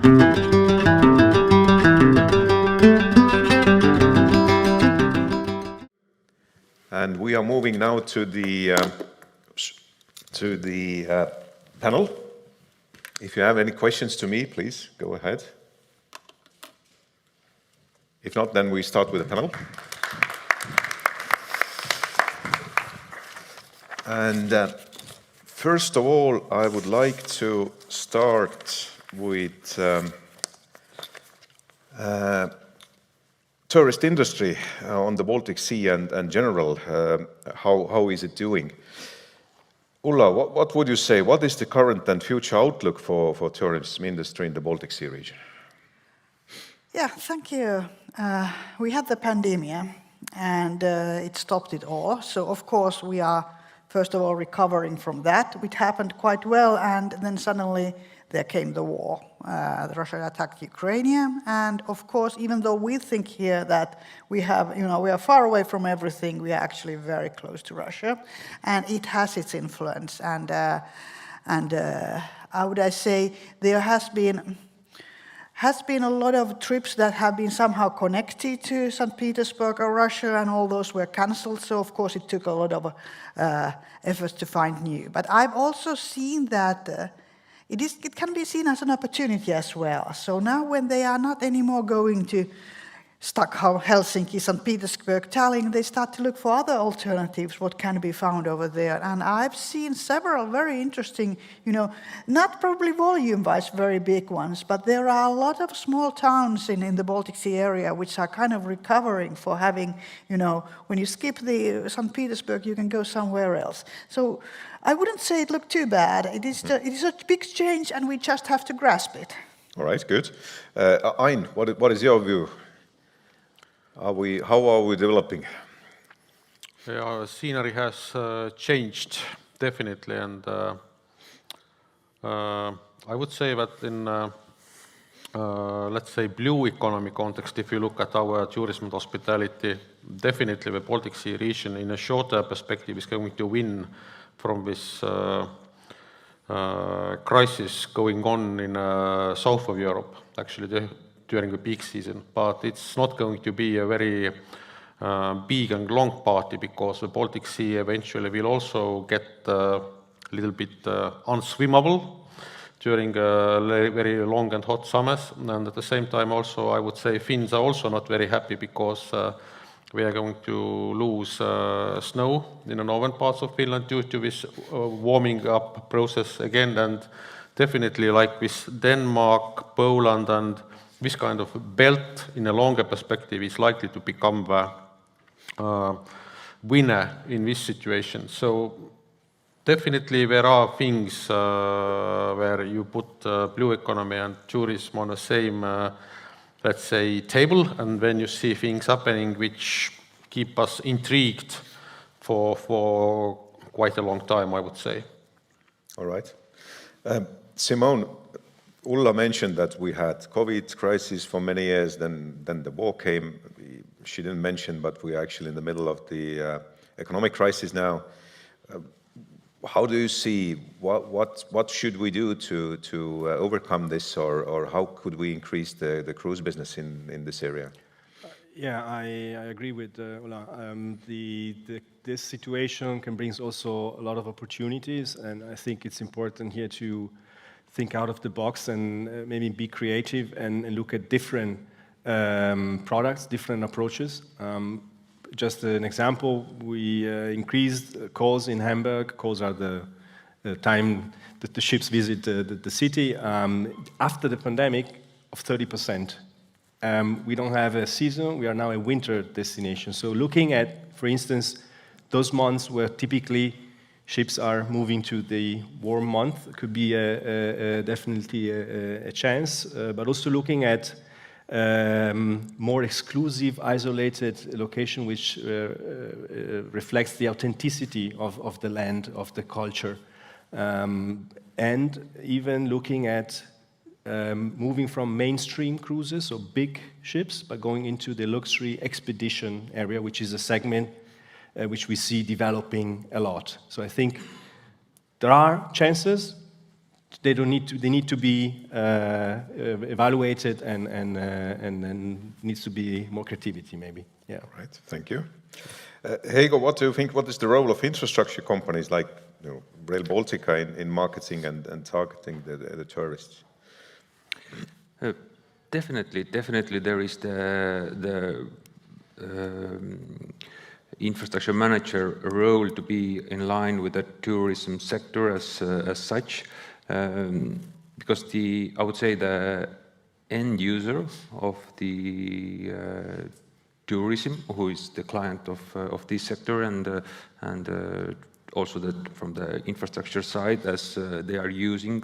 And we are moving now to the panel. If you have any questions to me, please go ahead. If not, then we start with the panel. And first of all, I would like to start with tourist industry on the Baltic Sea and general, how is it doing? Ulla, what would you say? What is the current and future outlook for tourism industry in the Baltic Sea region? Yeah, thank you. We had the pandemic and it stopped it all. So of course we are first of all recovering from that, which happened quite well, and then suddenly there came the war. Russia attacked Ukraine, and of course, even though we think here that we have, we are far away from everything, we are actually very close to Russia, and it has its influence. And how would I say, there has been a lot of trips that have been somehow connected to St. Petersburg or Russia, and all those were cancelled. So of course it took a lot of efforts to find new. But I've also seen that it can be seen as an opportunity as well. So now when they are not anymore going to Stockholm, Helsinki, St. Petersburg, Tallinn, they start to look for other alternatives, what can be found over there. And I've seen several very interesting, not probably volume-wise very big ones, but there are a lot of small towns in the Baltic Sea area which are kind of recovering for having, when you skip the St. Petersburg, you can go somewhere else. So I wouldn't say it looked too bad. It is a big change, and we just have to grasp it. All right, good. Ain, what is your view? How are we developing? Yeah, scenery has changed, definitely, and I would say that in, let's say, blue economy context, if you look at our tourism and hospitality, definitely the Baltic Sea region in a shorter perspective is going to win from this crisis going on in south of Europe, actually during the peak season. But it's not going to be a very big and long party, because the Baltic Sea eventually will also get a little bit unswimmable during very long and hot summers. And at the same time also, I would say Finns are also not very happy, because we are going to lose snow in the northern parts of Finland due to this warming up process again. And definitely, like with Denmark, Poland, and this kind of belt in a longer perspective is likely to become the winner in this situation. So definitely there are things where you put blue economy and tourism on the same, let's say, table, and then you see things happening which keep us intrigued for quite a long time, I would say. All right. Simone, Ulla mentioned that we had COVID crisis for many years, then the war came. She didn't mention, but we're actually in the middle of the economic crisis now. How do you see, what should we do to overcome this, or how could we increase the cruise business in this area? Yeah, I agree with Ulla. This situation can bring also a lot of opportunities, and I think it's important here to think out of the box and maybe be creative and look at different products, different approaches. Just an example, we increased calls in Hamburg. Calls are the time that the ships visit the city. After the pandemic, of 30%. We don't have a season, we are now a winter destination. So looking at, for instance, those months where typically ships are moving to the warm month, could be definitely a chance, but also looking at more exclusive, isolated location which reflects the authenticity of the land, of the culture, and even looking at moving from mainstream cruises, so big ships, but going into the luxury expedition area, which is a segment which we see developing a lot. So I think there are chances, they need to be evaluated, and then needs to be more creativity, maybe. Yeah. Right, thank you. Heigo, what do you think? What is the role of infrastructure companies like Rail Baltica in marketing and targeting the tourists? Definitely, there is the infrastructure manager role to be in line with the tourism sector as such, because I would say the end user of the tourism, who is the client of this sector, and also from the infrastructure side, as they are using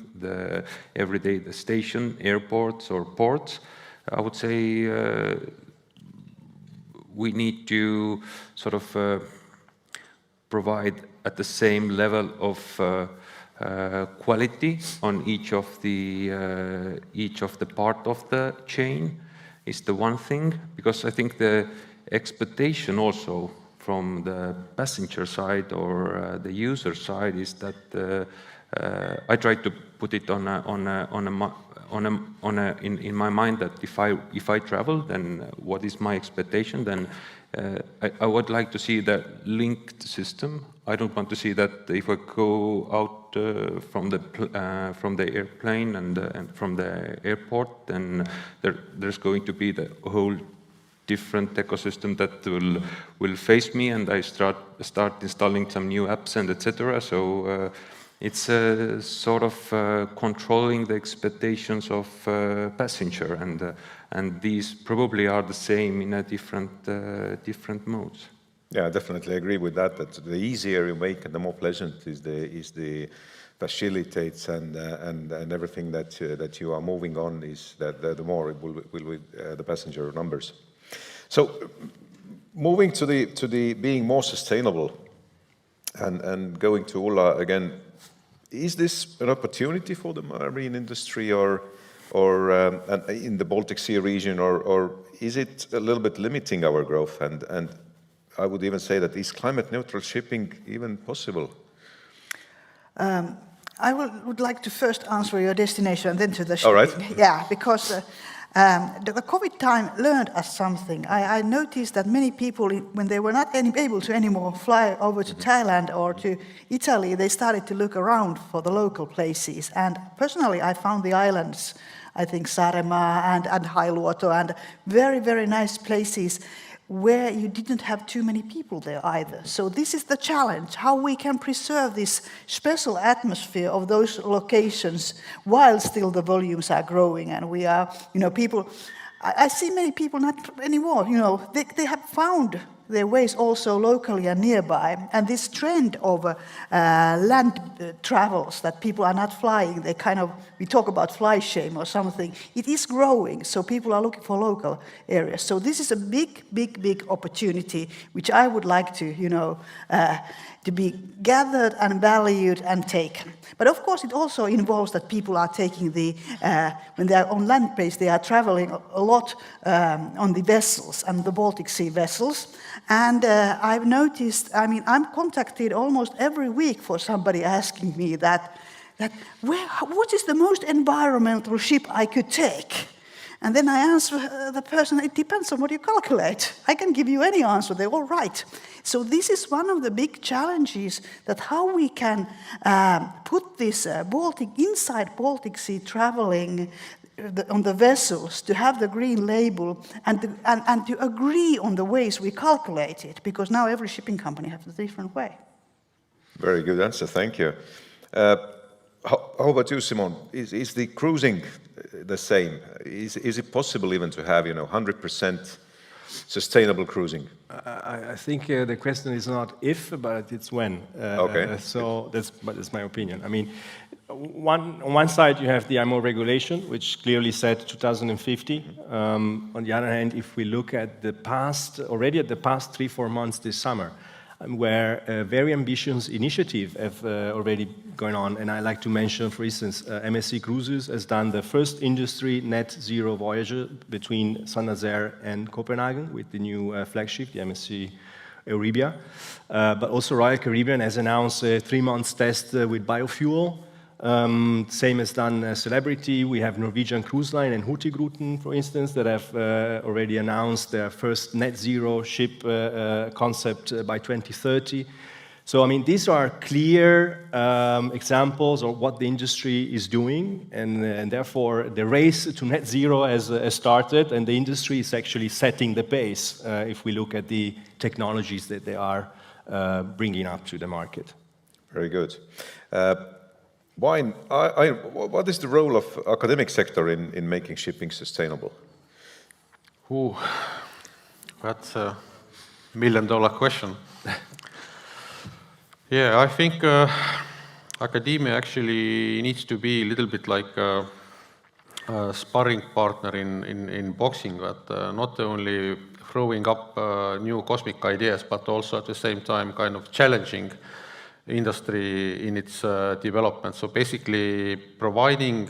everyday the station, airports or ports. I would say we need to sort of provide at the same level of quality on each of the part of the chain is the one thing, because I think the expectation also from the passenger side or the user side is that I try to put it in my mind that if I travel, then what is my expectation? Then I would like to see the linked system. I don't want to see that if I go out from the airplane and from the airport, then there's going to be the whole different ecosystem that will face me, and I start installing some new apps and etc. So it's sort of controlling the expectations of passenger, and these probably are the same in a different modes. Yeah, I definitely agree with that. That the easier you make and the more pleasant is the facilitates and everything that you are moving on, is that the more it will the passenger numbers. So moving to the being more sustainable and going to Ulla again, is this an opportunity for the marine industry or in the Baltic Sea region, or is it a little bit limiting our growth? And I would even say that is climate neutral shipping even possible? I would like to first answer your destination and then to the shipping. All right. Yeah, because the COVID time learned us something. I noticed that many people, when they were not able to anymore fly over to Thailand or to Italy, they started to look around for the local places. And personally, I found the islands, I think Saaremaa and Hailuoto, and very, very nice places where you didn't have too many people there either. So this is the challenge, how we can preserve this special atmosphere of those locations while still the volumes are growing, and we are, people, I see many people not anymore, they have found their ways also locally and nearby, and this trend of land travels, that people are not flying, we talk about fly shame or something, it is growing, so people are looking for local areas. So this is a big opportunity, which I would like to be gathered and valued and taken. But of course it also involves that people are taking when they are on land base, they are traveling a lot on the vessels and the Baltic Sea vessels. And I've noticed, I'm contacted almost every week for somebody asking me that what is the most environmental ship I could take? And then I answer the person, it depends on what you calculate. I can give you any answer, they're all right. So this is one of the big challenges, that how we can put this inside Baltic Sea traveling on the vessels, to have the green label and to agree on the ways we calculate it, because now every shipping company has a different way. Very good answer, thank you. How about you, Simon? Is the cruising the same? Is it possible even to have 100% sustainable cruising? I think the question is not if, but it's when. Okay. So that's my opinion. On one side you have the IMO regulation, which clearly said 2050. On the other hand, if we look at the past 3-4 months this summer, where very ambitious initiatives have already gone on, and I like to mention, for instance, MSC Cruises has done the first industry net zero voyage between Saint-Nazaire and Copenhagen with the new flagship, the MSC Euribia. But also Royal Caribbean has announced a 3-month test with biofuel. Same as done Celebrity. We have Norwegian Cruise Line and Hurtigruten, for instance, that have already announced their first net zero ship concept by 2030. So, I mean, these are clear examples of what the industry is doing, and therefore the race to net zero has started, and the industry is actually setting the pace if we look at the technologies that they are bringing up to the market. Very good. What is the role of academic sector in making shipping sustainable? That's a million-dollar question. Yeah, I think academia actually needs to be a little bit like a sparring partner in boxing, but not only throwing up new cosmic ideas, but also at the same time kind of challenging industry in its development. So basically providing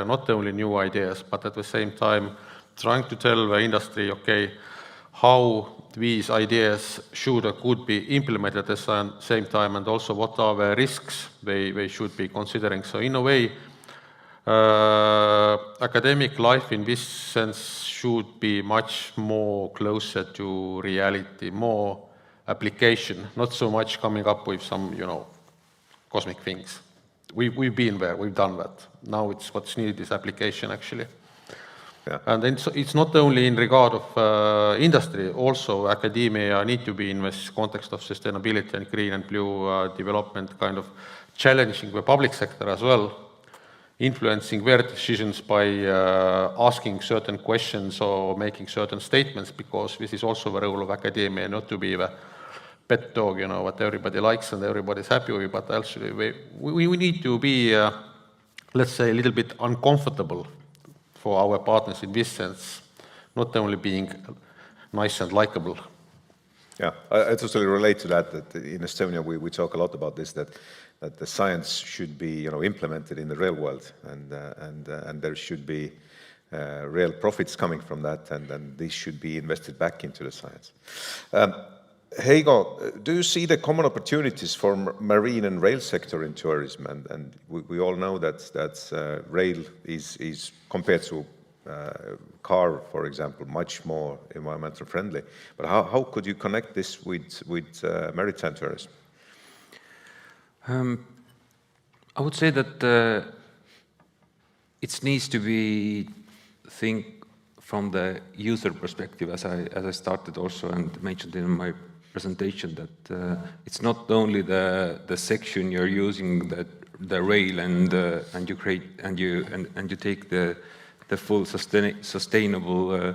not only new ideas, but at the same time trying to tell the industry, okay, how these ideas should or could be implemented at the same time, and also what are the risks they should be considering. So in a way, academic life in this sense should be much more closer to reality, more application, not so much coming up with some, cosmic things. We've been there, we've done that. Now what's needed is application, actually. Yeah. And then it's not only in regard of industry, also academia need to be in this context of sustainability and green and blue development, kind of challenging the public sector as well, influencing their decisions by asking certain questions or making certain statements, because this is also the role of academia, not to be the pet dog, what everybody likes and everybody's happy with, but actually we need to be, let's say, a little bit uncomfortable for our partners in this sense, not only being nice and likable. Yeah, I totally relate to that in Estonia we talk a lot about this, that the science should be implemented in the real world, and there should be real profits coming from that, and these should be invested back into the science. Heigo, do you see the common opportunities for marine and rail sector in tourism? And we all know that rail is compared to car, for example, much more environmental friendly. But how could you connect this with maritime tourism? I would say that it needs to be think from the user perspective, as I started also and mentioned in my presentation, that it's not only the section you're using, the rail, and you create and you take the full sustainable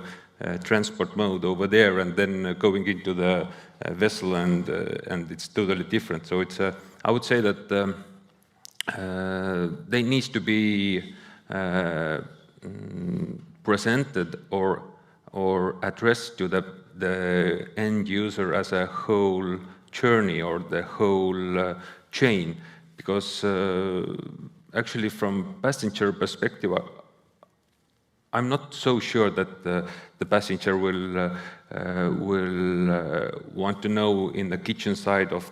transport mode over there, and then going into the vessel, and it's totally different. So it's I would say that they needs to be presented or addressed to the end user as a whole journey or the whole chain, because actually from passenger perspective, I'm not so sure that the passenger will want to know in the kitchen side of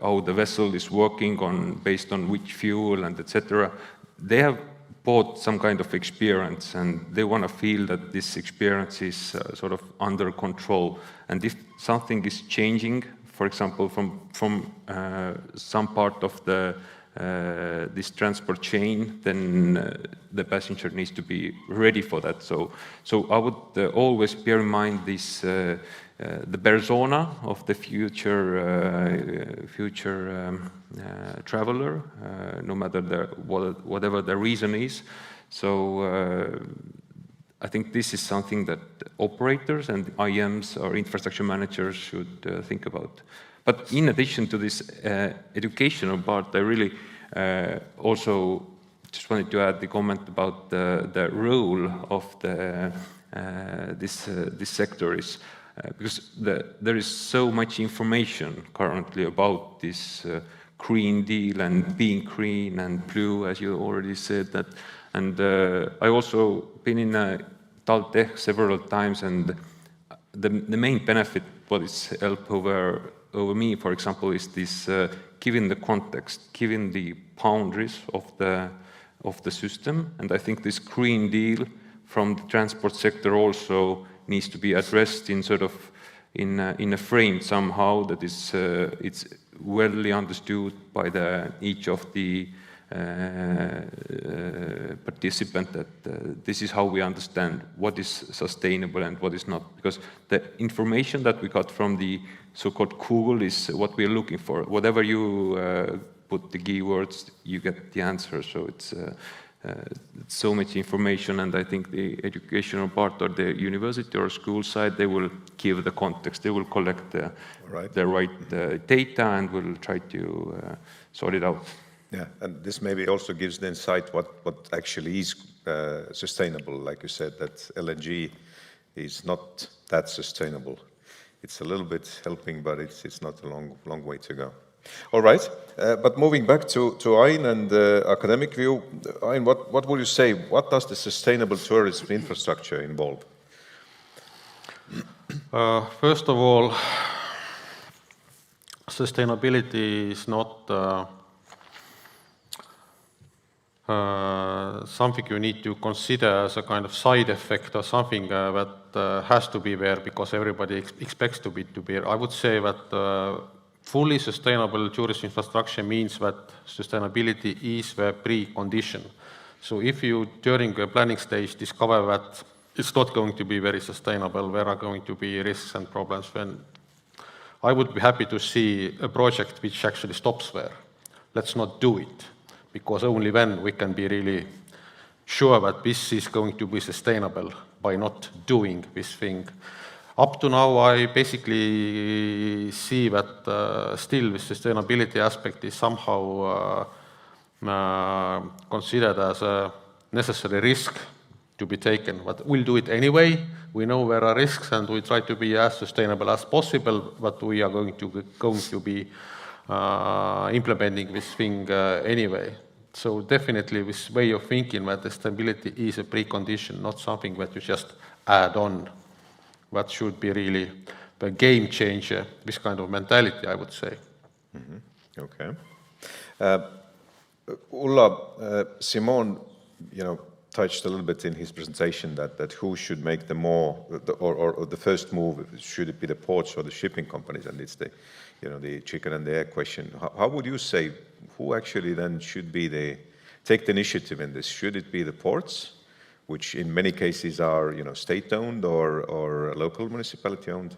how the vessel is working based on which fuel and etc. They have bought some kind of experience, and they want to feel that this experience is sort of under control. And if something is changing, for example, from some part of this transport chain, then the passenger needs to be ready for that. So I would always bear in mind this the persona of the future traveler, no matter whatever the reason is. So I think this is something that operators and IMs or infrastructure managers should think about. But in addition to this educational part, I really also just wanted to add the comment about the role of this sector is because there is so much information currently about this Green Deal and being green and blue, as you already said that. And I also been in TalTech several times, and the main benefit what is helped over me, for example, is this given the context, given the boundaries of the system, and I think this Green Deal from the transport sector also needs to be addressed in sort of in a frame somehow that is it's well understood by each of the participant, that this is how we understand what is sustainable and what is not, because the information that we got from the so-called Google is what we are looking for. Whatever you put the keywords, you get the answer. So it's so much information, and I think the educational part or the university or school side, they will give the context, they will collect the right data and will try to sort it out. Yeah, and this maybe also gives the insight what actually is sustainable. Like you said, that LNG is not that sustainable. It's a little bit helping, but it's not a long way to go. All right, but moving back to Ain and the academic view, Ain, what would you say? What does the sustainable tourism infrastructure involve? First of all, sustainability is not something you need to consider as a kind of side effect or something that has to be there because everybody expects to be there. I would say that fully sustainable tourist infrastructure means that sustainability is the precondition. So if you, during the planning stage, discover that it's not going to be very sustainable, there are going to be risks and problems, then I would be happy to see a project which actually stops there. Let's not do it, because only then we can be really sure that this is going to be sustainable by not doing this thing. Up to now, I basically see that still the sustainability aspect is somehow considered as a necessary risk to be taken, but we'll do it anyway. We know there are risks and we try to be as sustainable as possible, but we are going to be implementing this thing anyway. So definitely this way of thinking that the stability is a precondition, not something that you just add on. That should be really the game changer, this kind of mentality, I would say. Mm-hmm. Okay. Ulla, Simon, touched a little bit in his presentation that who should make or the first move, should it be the ports or the shipping companies? And it's the chicken and the egg question. How would you say, who actually then should take the initiative in this? Should it be the ports, which in many cases are state-owned or local municipality-owned,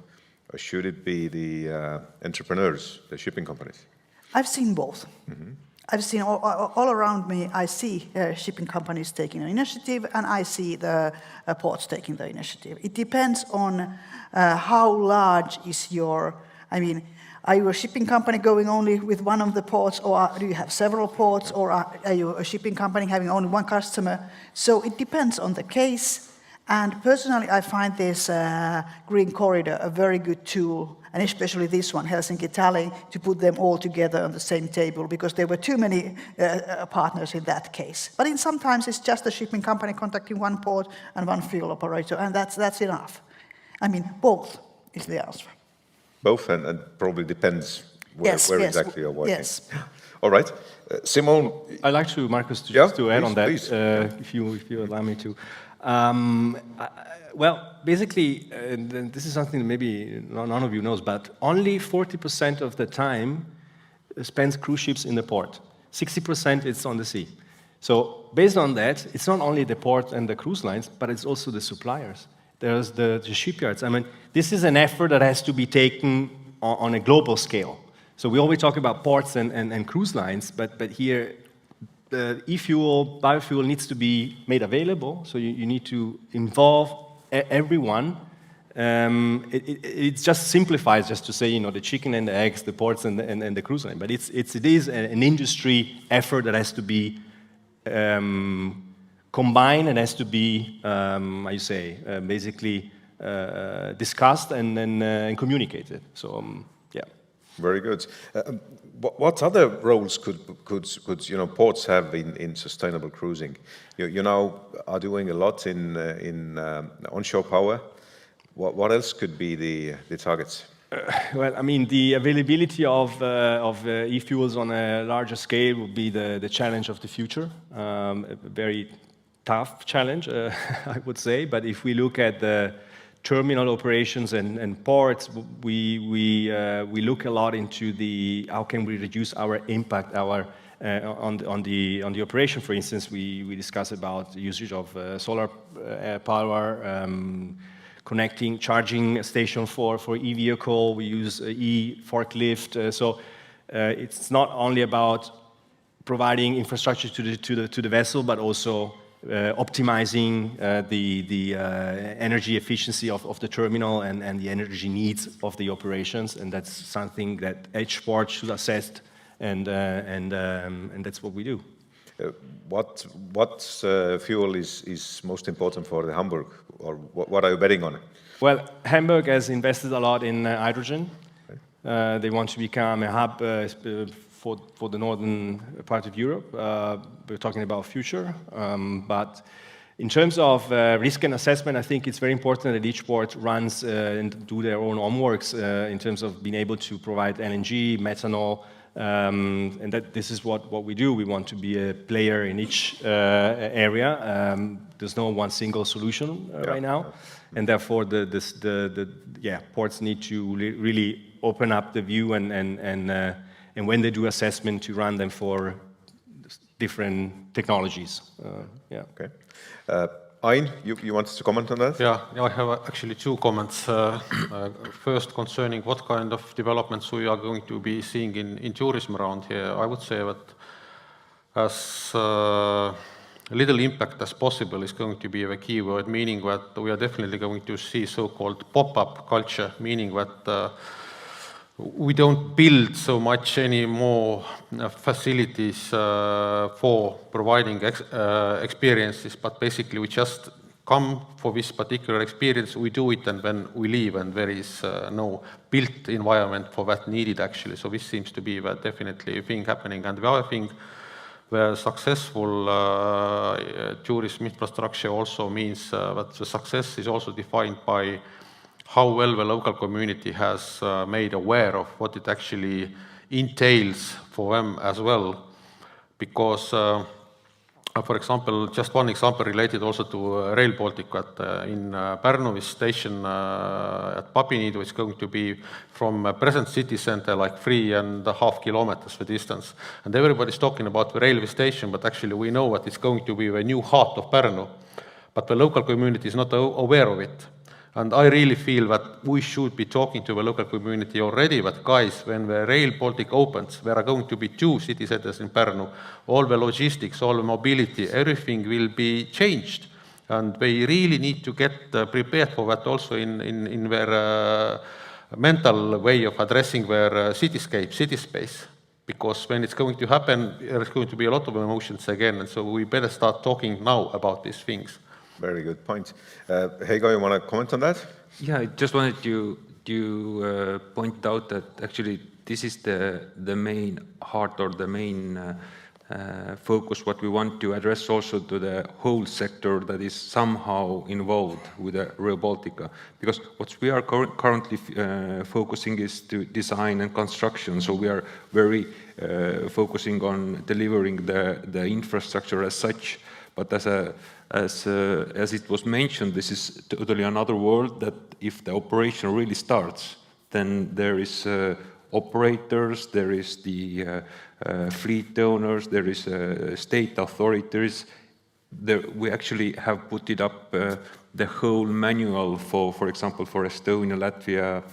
or should it be the entrepreneurs, the shipping companies? I've seen both. Mm-hmm. I've seen all around me, I see shipping companies taking the initiative, and I see the ports taking the initiative. It depends on how large is are you a shipping company going only with one of the ports, or do you have several ports, or are you a shipping company having only one customer? So it depends on the case, and personally I find this Green Corridor a very good tool, and especially this one, Helsinki-Tallinn, to put them all together on the same table, because there were too many partners in that case. But sometimes it's just a shipping company contacting one port and one fuel operator, and that's enough. Both is the answer. Both, and probably depends where exactly you're working. Yes. All right. Simone? I'd like to, Markus, just to add on that, if you allow me to. Well, basically, this is something that maybe none of you knows, but only 40% of the time spends cruise ships in the port. 60% it's on the sea. So based on that, it's not only the port and the cruise lines, but it's also the suppliers. There's the shipyards. This is an effort that has to be taken on a global scale. So we always talk about ports and cruise lines, but here e-fuel, biofuel needs to be made available. So you need to involve everyone. It just simplifies just to say, the chicken and the eggs, the ports and the cruise line. But it is an industry effort that has to be combined and has to be, basically discussed and then communicated. So, yeah. Very good. What other roles could ports have in sustainable cruising? You now are doing a lot in onshore power. What else could be the targets? Well, I mean, the availability of e-fuels on a larger scale will be the challenge of the future. A very tough challenge, I would say. But if we look at the terminal operations and ports, we look a lot into how can we reduce our impact, on the operation. For instance, we discuss about the usage of solar power. Connecting charging station for e-vehicle, we use e-forklift. So it's not only about providing infrastructure to the vessel, but also optimizing the energy efficiency of the terminal and the energy needs of the operations, and that's something that each port should assess, and that's what we do. What fuel is most important for the Hamburg, or what are you betting on? Well, Hamburg has invested a lot in hydrogen. They want to become a hub for the northern part of Europe. We're talking about future. But in terms of risk and assessment, I think it's very important that each port runs and do their own homeworks in terms of being able to provide LNG, methanol, and that this is what we do. We want to be a player in each area. There's no one single solution right now, and therefore ports need to really open up the view and when they do assessment, to run them for different technologies. Okay. Ain, you wanted to comment on that? Yeah, I have actually two comments. First, concerning what kind of developments we are going to be seeing in tourism around here. I would say that as little impact as possible is going to be the key word, meaning that we are definitely going to see so-called pop-up culture, meaning that we don't build so much any more facilities for providing experiences, but basically we just come for this particular experience, we do it, and then we leave, and there is no built environment for that needed actually. So this seems to be definitely a thing happening. And the other thing, where successful tourism infrastructure also means that the success is also defined by how well the local community has made aware of what it actually entails for them as well. Because, for example, just one example related also to Rail Baltic, in Pärnu station at Papiniidu, it's going to be from present city center like 3.5 kilometers the distance. And everybody's talking about the railway station, but actually we know that it's going to be the new heart of Pärnu. But the local community is not aware of it. And I really feel that we should be talking to the local community already, that guys, when the Rail Baltic opens, there are going to be 2 city centers in Pärnu. All the logistics, all the mobility, everything will be changed. And they really need to get prepared for that also in their mental way of addressing their cityscape, city space. Because when it's going to happen, there's going to be a lot of emotions again. And so we better start talking now about these things. Very good point. Heigo, you want to comment on that? Yeah, I just wanted to point out that actually this is the main heart or the main focus what we want to address also to the whole sector that is somehow involved with the Rail Baltica. Because what we are currently focusing is to design and construction. So we are very focusing on delivering the infrastructure as such. But as it was mentioned, this is totally another world, that if the operation really starts, then there is operators, there is the fleet owners, there is state authorities. We actually have put it up the whole manual for example, for Estonia, Latvia,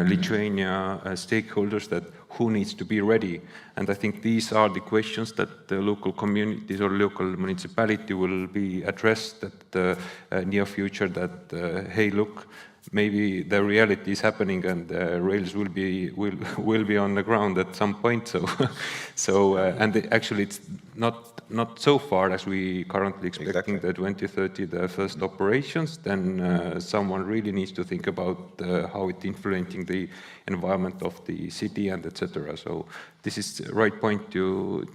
Lithuania stakeholders, that who needs to be ready. And I think these are the questions that the local communities or local municipality will be addressed at the near future, that, hey, look, maybe the reality is happening and rails will be on the ground at some point. So, actually it's not so far as we currently expecting the 2030 the first operations. Then someone really needs to think about how it influencing the environment of the city and etc. So this is the right point to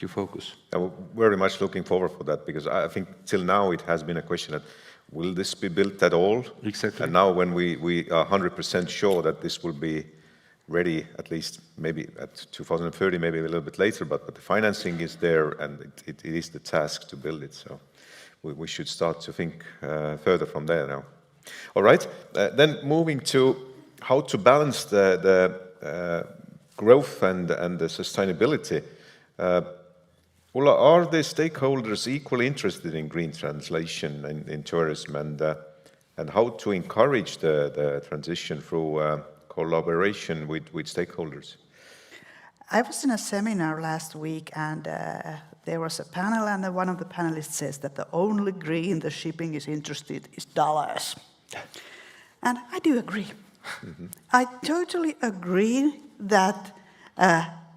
focus. I'm very much looking forward for that, because I think till now it has been a question that will this be built at all? Exactly. And now when we are 100% sure that this will be ready, at least maybe at 2030, maybe a little bit later, but the financing is there, and it is the task to build it. So we should start to think further from there now. All right, then moving to how to balance the growth and the sustainability. Ulla, are the stakeholders equally interested in green translation in tourism, and how to encourage the transition through collaboration with stakeholders? I was in a seminar last week, and there was a panel, and one of the panelists says that the only green the shipping is interested is dollars. And I do agree. Mm-hmm. I totally agree that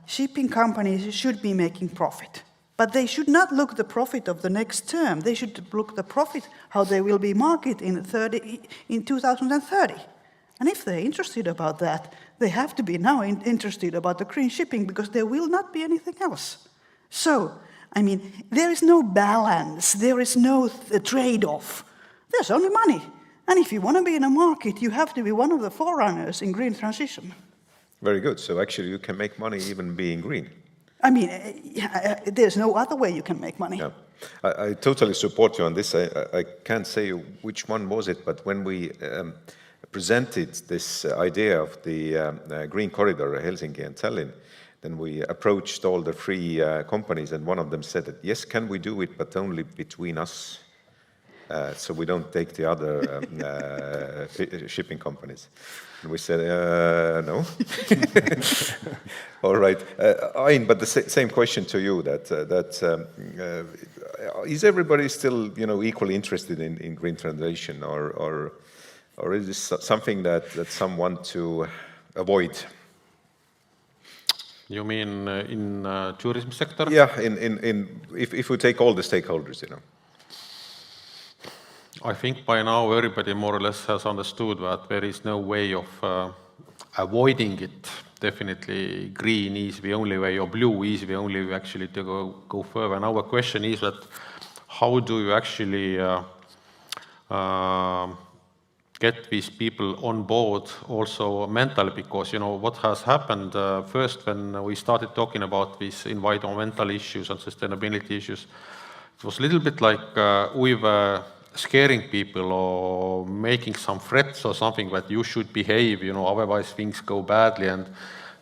shipping companies should be making profit. But they should not look the profit of the next term. They should look the profit how they will be marketed in 2030. And if they're interested about that, they have to be now interested about the green shipping, because there will not be anything else. So, I mean, there is no balance, there is no trade-off. There's only money. And if you want to be in a market, you have to be one of the forerunners in green transition. Very good. So actually you can make money even being green. I mean, there's no other way you can make money. Yeah. I totally support you on this. I can't say which one was it, but when we presented this idea of the green corridor, Helsinki and Tallinn, then we approached all the three companies, and one of them said that, yes, can we do it, but only between us, so we don't take the other shipping companies. And we said, no. All right. Ain, but the same question to you, is everybody still, equally interested in green transition, or is this something that some want to avoid? You mean in tourism sector? Yeah, if we take all the stakeholders, I think by now everybody more or less has understood that there is no way of avoiding it. Definitely green is the only way, or blue is the only way actually to go further. And our question is that how do you actually get these people on board also mentally, because what has happened first when we started talking about these environmental issues and sustainability issues, it was a little bit like we were scaring people or making some threats or something that you should behave, otherwise things go badly. And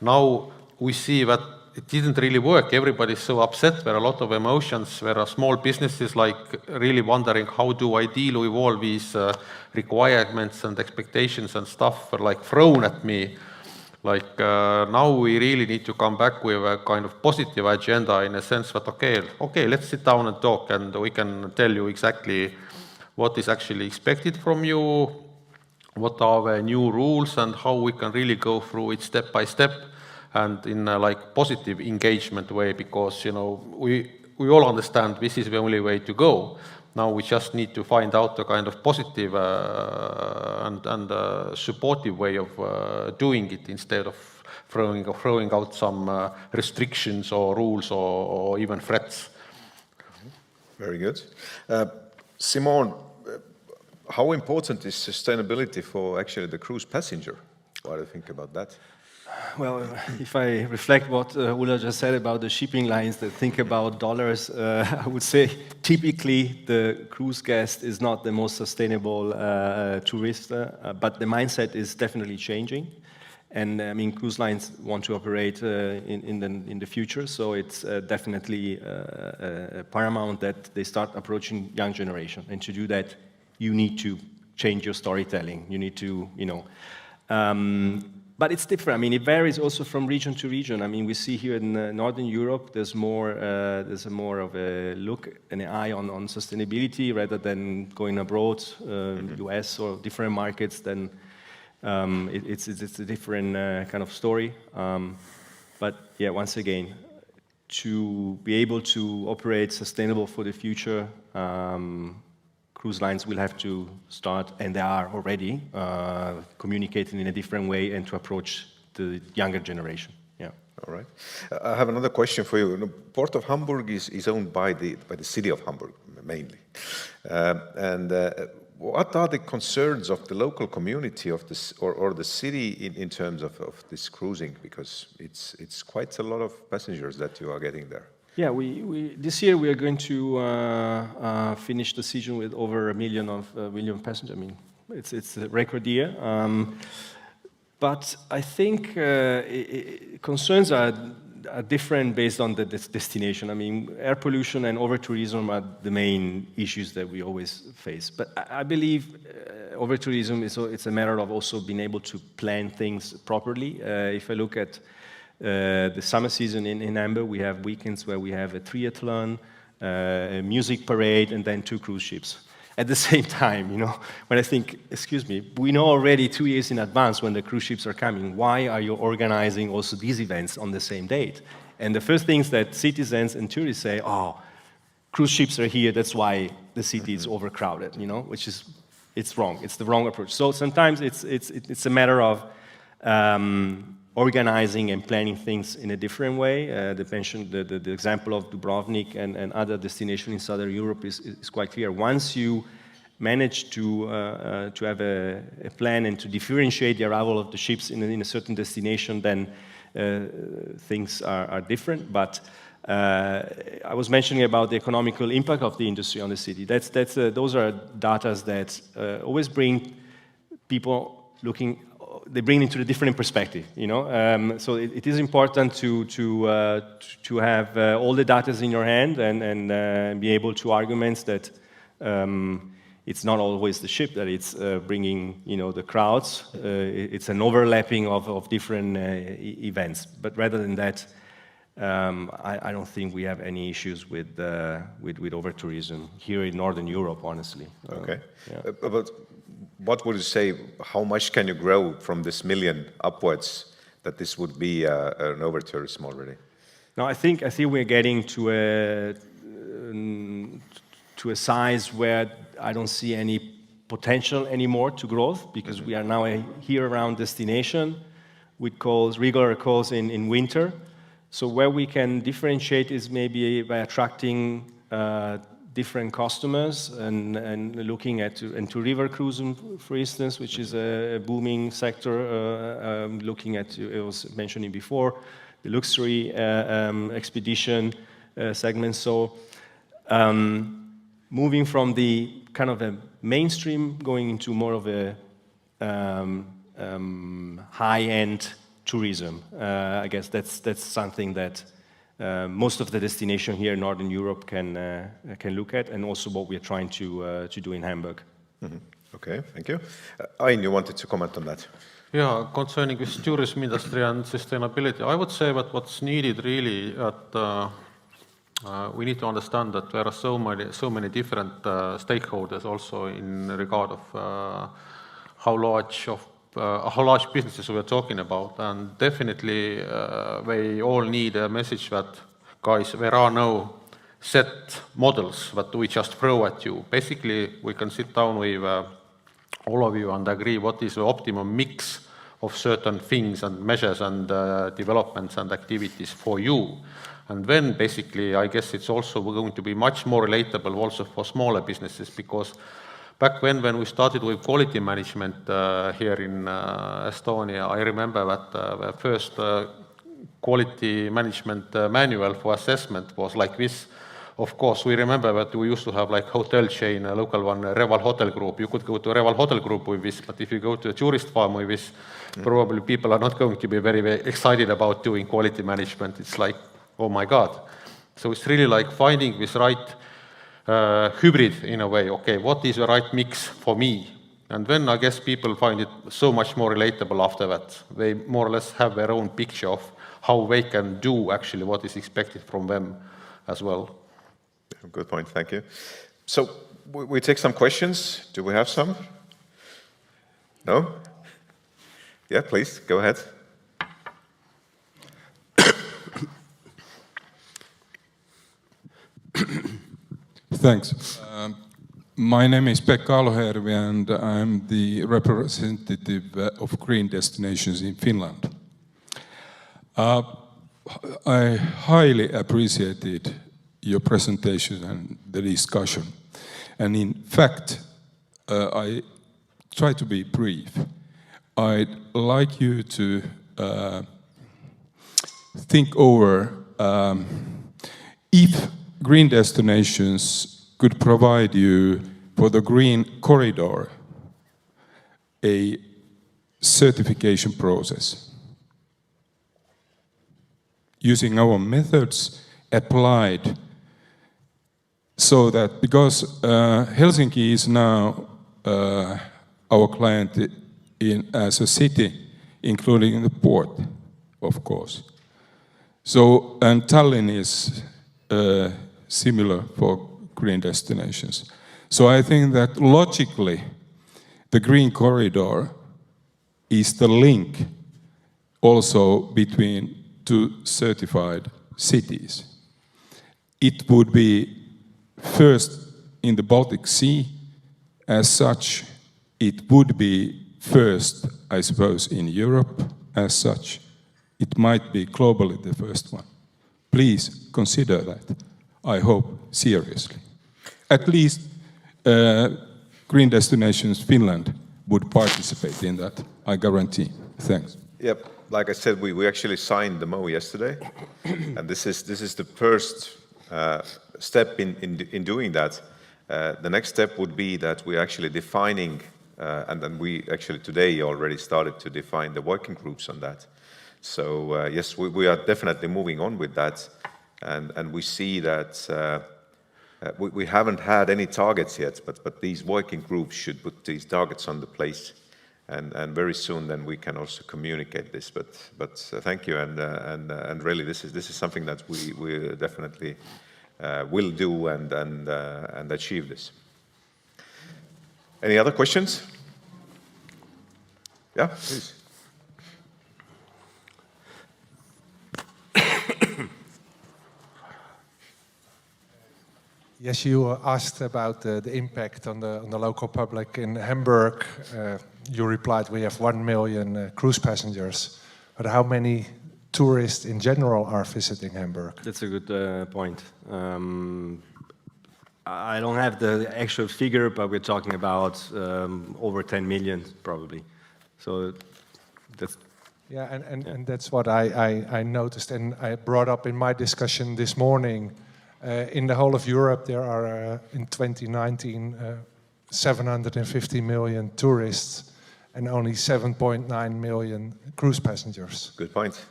now we see that it didn't really work. Everybody's so upset. There are a lot of emotions. There are small businesses like really wondering, how do I deal with all these requirements and expectations and stuff like thrown at me. Like now we really need to come back with a kind of positive agenda, in a sense that, okay, let's sit down and talk, and we can tell you exactly what is actually expected from you, what are the new rules, and how we can really go through it step by step, and in a positive engagement way, because we all understand this is the only way to go. Now we just need to find out a kind of positive and supportive way of doing it, instead of throwing out some restrictions or rules or even threats. Very good. Simone, how important is sustainability for actually the cruise passenger? What do you think about that? Well, if I reflect what Ulla just said about the shipping lines that think about dollars, I would say typically the cruise guest is not the most sustainable tourist, but the mindset is definitely changing. And I mean, cruise lines want to operate in the future, so it's definitely paramount that they start approaching young generation. And to do that, you need to change your storytelling. You need to, but it's different. I mean, it varies also from region to region. I mean, we see here in Northern Europe, there's more of a look, an eye on sustainability rather than going abroad, US or different markets. Then it's a different kind of story. But yeah, once again, to be able to operate sustainable for the future, cruise lines will have to start, and they are already, communicating in a different way and to approach the younger generation. Yeah. All right. I have another question for you. The Port of Hamburg is owned by the city of Hamburg, mainly. And what are the concerns of the local community of this or the city in terms of this cruising? Because it's quite a lot of passengers that you are getting there. Yeah, this year we are going to finish the season with over 1 million passengers. I mean, it's a record year. But I think concerns are different based on the destination. I mean, air pollution and over-tourism are the main issues that we always face. But I believe over-tourism it's a matter of also being able to plan things properly. If I look at the summer season in Hamburg, we have weekends where we have a triathlon, a music parade, and then 2 cruise ships. At the same time, you know, when I think, excuse me, we know already 2 years in advance when the cruise ships are coming. Why are you organizing also these events on the same date? And the first things that citizens and tourists say, oh, cruise ships are here, that's why the city is overcrowded, you know, which is, it's wrong. It's the wrong approach. So sometimes it's a matter of organizing and planning things in a different way. The example of Dubrovnik and other destinations in Southern Europe is quite clear. Once you manage to have a plan and to differentiate the arrival of the ships in a certain destination, then things are different. But I was mentioning about the economical impact of the industry on the city. Those are data that always bring people looking. They bring into a different perspective, you know. So it is important to have all the data in your hand and be able to argument that it's not always the ship that it's bringing, you know, the crowds. It's an overlapping of different events. But rather than that, I don't think we have any issues with over-tourism here in Northern Europe, honestly. Okay. Yeah. But what would you say, how much can you grow from this million upwards that this would be an over-tourism already? No, I think we're getting to a size where I don't see any potential anymore to growth, because we are now a year-round destination with regular calls in winter. So where we can differentiate is maybe by attracting different customers and looking at into river cruising, for instance, which is a booming sector. Looking at, I was mentioning before, the luxury expedition segment. So moving from the kind of a mainstream going into more of a high-end tourism. I guess that's something that most of the destination here in Northern Europe can look at, and also what we are trying to do in Hamburg. Mm-hmm. Okay, thank you. Ain, you wanted to comment on that? Yeah, concerning this tourism industry and sustainability, I would say that what's needed really that we need to understand that there are so many different stakeholders also in regard of how large businesses we are talking about, and definitely they all need a message that, guys, there are no set models that we just throw at you. Basically, we can sit down with all of you and agree what is the optimum mix of certain things and measures and developments and activities for you. And then basically, I guess it's also going to be much more relatable also for smaller businesses, because back when we started with quality management here in Estonia, I remember that the first quality management manual for assessment was like this. Of course, we remember that we used to have like hotel chain, a local one, Reval Hotel Group. You could go to a Reval Hotel Group with this, but if you go to a tourist farm with this, probably people are not going to be very, very excited about doing quality management. It's like, oh my God. So it's really like finding this right hybrid in a way. Okay, what is the right mix for me? And then I guess people find it so much more relatable after that. They more or less have their own picture of how they can do actually what is expected from them as well. Good point, thank you. So we take some questions. Do we have some? No? Yeah, please, go ahead. Thanks. My name is Pekka Alohjärvi and I'm the representative of Green Destinations in Finland. I highly appreciated your presentation and the discussion. And in fact, I try to be brief. I'd like you to think over if green destinations could provide you for the green corridor a certification process using our methods applied so that, because Helsinki is now our client as a city, including the port, of course. So, and Tallinn is similar for green destinations. So I think that logically, the green corridor is the link also between two certified cities. It would be first in the Baltic Sea. As such, it would be first, I suppose, in Europe. As such, it might be globally the first one. Please consider that, I hope, seriously. At least Green Destinations Finland would participate in that, I guarantee. Thanks. Yep, like I said, we actually signed the MoU yesterday, and this is the first step in doing that. The next step would be that we're actually defining, and then we actually today already started to define the working groups on that. So yes, we are definitely moving on with that, and we see that we haven't had any targets yet, but these working groups should put these targets on the place, and very soon then we can also communicate this. But thank you, and really this is something that we definitely will do and achieve this. Any other questions? Yeah, please. Yes, you asked about the impact on the local public in Hamburg. You replied, we have 1 million cruise passengers. But how many tourists in general are visiting Hamburg? That's a good point. I don't have the actual figure, but we're talking about over 10 million, probably. So that's... Yeah, and that's what I noticed, and I brought up in my discussion this morning. In the whole of Europe, there are, in 2019, 750 million tourists and only 7.9 million cruise passengers. Good point.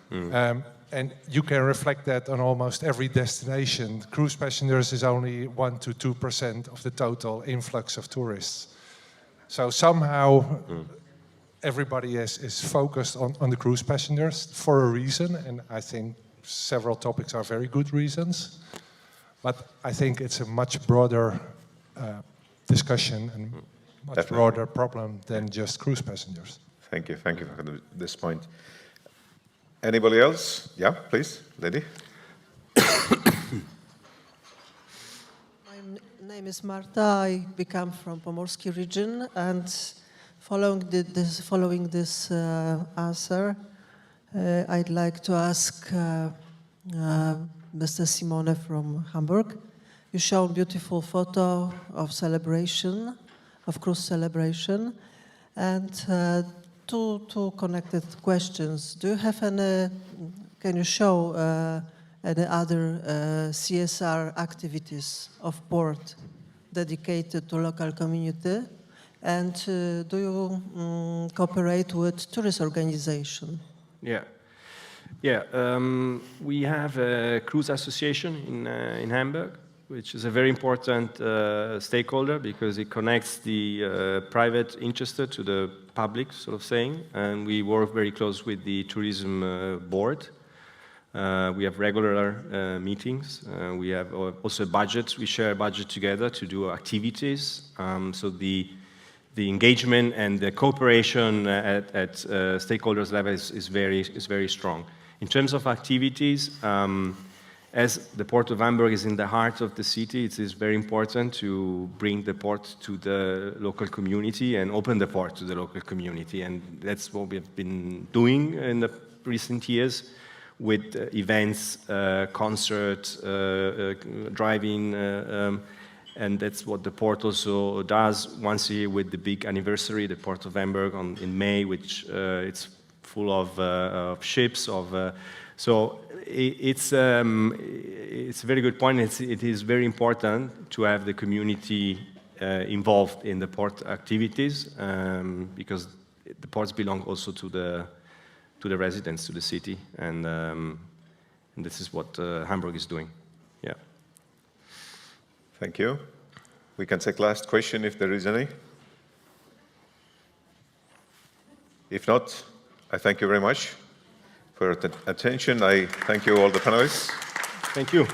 And you can reflect that on almost every destination. Cruise passengers is only 1 to 2% of the total influx of tourists. So somehow everybody is focused on the cruise passengers for a reason, and I think several topics are very good reasons. But I think it's a much broader discussion and much broader problem than just cruise passengers. Thank you for this point. Anybody else? Yeah, please, lady. My name is Marta. I come from Pomorski region, and following this answer, I'd like to ask Mr. Simone from Hamburg. You showed beautiful photo of celebration, of cruise celebration, and two connected questions. Do you have any? Can you show any other CSR activities of port dedicated to local community? And do you cooperate with tourist organization? Yeah. Yeah, we have a cruise association in Hamburg, which is a very important stakeholder because it connects the private interested to the public, sort of saying, and we work very close with the tourism board. We have regular meetings. We have also budgets. We share a budget together to do activities. So the engagement and the cooperation at stakeholders level is very strong. In terms of activities, as the Port of Hamburg is in the heart of the city, it is very important to bring the port to the local community and open the port to the local community. And that's what we have been doing in the recent years with events, concerts, driving. And that's what the port also does once a year with the big anniversary, the Port of Hamburg in May, which it's full of ships. So it's a very good point. It is very important to have the community involved in the port activities because the ports belong also to the residents, to the city, and this is what Hamburg is doing. Yeah. Thank you. We can take last question if there is any. If not, I thank you very much for your attention. I thank you all the panelists. Thank you.